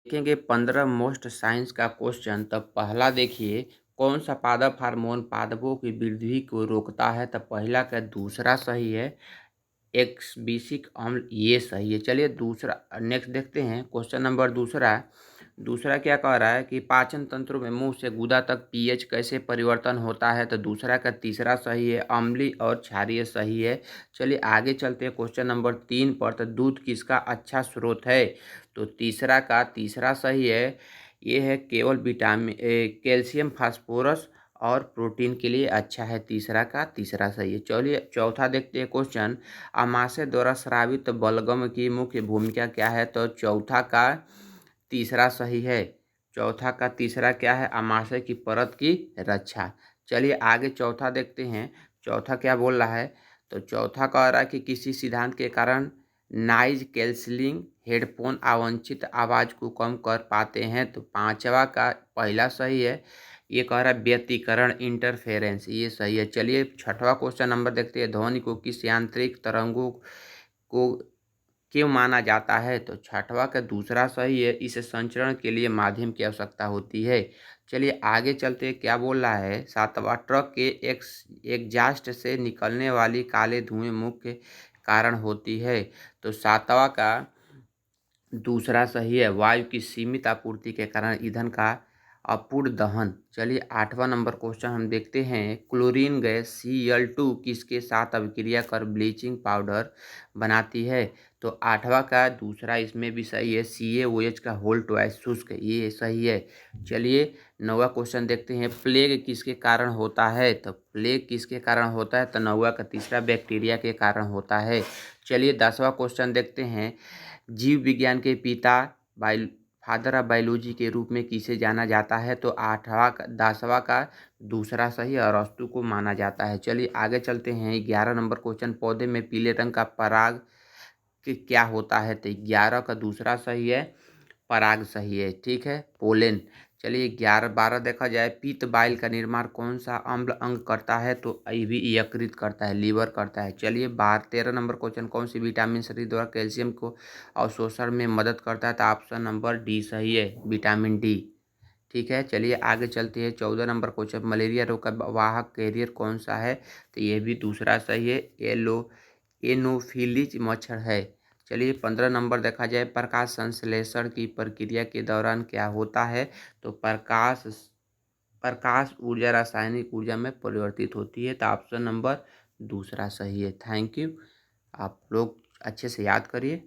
देखेंगे 15 most science का question. तब पहला देखिए, कौन सा पादप हार्मोन पादपों की वृद्धि को रोकता है? तब पहला का दूसरा सही है, एक्सबिसिक अम्ल, ये सही है। चलिए दूसरा नेक्स्ट देखते हैं क्वेश्चन नंबर दूसरा। दूसरा क्या कह रहा है कि पाचन तंत्र में मुंह से गुदा तक पीएच कैसे परिवर्तन होता है? तो दूसरा का तीसरा सही है, अम्लीय और क्षारीय सही है। चलिए आगे चलते हैं क्वेश्चन नंबर 3 पर। तो दूध किसका अच्छा स्रोत है? तो तीसरा का तीसरा सही है, ये है केवल विटामिन कैल्शियम, फास्फोरस और प्रोटीन के लिए अच्छा है। तीसरा का तीसरा सही है। चलिए चौथा देखते हैं क्वेश्चन, आमाशय द्वारा स्रावित बलगम की मुख्य भूमिका क्या है? तो चौथा का तीसरा सही है। चौथा का तीसरा क्या है? आमाशय की परत की रक्षा। चलिए आगे चौथा देखते हैं, चौथा क्या बोल रहा है? तो चौथा कह रहा है कि किसी सिद्धांत के कारण नॉइज कैंसलिंग हेडफोन अवांछित आवाज़ को कम कर पाते हैं। तो पांचवा का पहला सही है, ये कह रहा है व्यतिकरण इंटरफेरेंस, ये सही है। चलिए छठवां क्वेश्चन नंबर देखते हैं, ध्वनि को किस यांत्रिक तरंगों को क्यों माना जाता है? तो छठवां का दूसरा सही है, इस संचरण के लिए माध्यम की आवश्यकता होती है। चलिए आगे चलते हैं, क्या बोल रहा है? सातवां, ट्रक के एग्जास्ट से निकलने वाली काले धुएं मुख्य कारण होती है। तो सातवां का दूसरा सही है, वायु की सीमित आपूर्ति के कारण ईंधन का अपूर्ण दहन। चलिए आठवां नंबर क्वेश्चन हम देखते हैं, क्लोरीन गैस Cl2 किसके साथ अभिक्रिया कर ब्लीचिंग पाउडर बनाती है? तो आठवां का दूसरा इसमें भी सही है, CaOH का होल ट्वाइस शुष्क, ये सही है। चलिए नौवां क्वेश्चन देखते हैं, प्लेग किसके कारण होता है? तो प्लेग किसके कारण होता है? तो नौवां का तीसरा बैक्टीरिया के कारण होता है। चलिए 10वां क्वेश्चन देखते हैं, जीव विज्ञान के पिता फादर ऑफ बायोलॉजी के रूप में किसे जाना जाता है? तो 10वां का दूसरा सही अरस्तु को माना जाता है। चलिए आगे चलते हैं, 11 नंबर क्वेश्चन, पौधे में पीले रंग का पराग क्या होता है? तो 11 का दूसरा सही है, पराग सही है, ठीक है, पोलेन। चलिए 11-12 देखा जाए, पीत बाइल का निर्माण कौन सा अम्ल अंग करता है? तो ये भी यकृत करता है, लीवर करता है। चलिए 13 नंबर क्वेश्चन, कौन सी विटामिन शरीर द्वारा कैल्शियम को अवशोषण में मदद करता है? तो ऑप्शन नंबर डी सही है, विटामिन डी, ठीक है। चलिए आगे चलते हैं, 14 नंबर क्वेश्चन, मलेरिया रोग का वाहक कैरियर कौन सा है? तो ये भी दूसरा सही है, एनोफिलीज मच्छर है। चलिए 15 नंबर देखा जाए, प्रकाश संश्लेषण की प्रक्रिया के दौरान क्या होता है? तो प्रकाश ऊर्जा रासायनिक ऊर्जा में परिवर्तित होती है। तो ऑप्शन नंबर दूसरा सही है। थैंक यू, आप लोग अच्छे से याद करिए।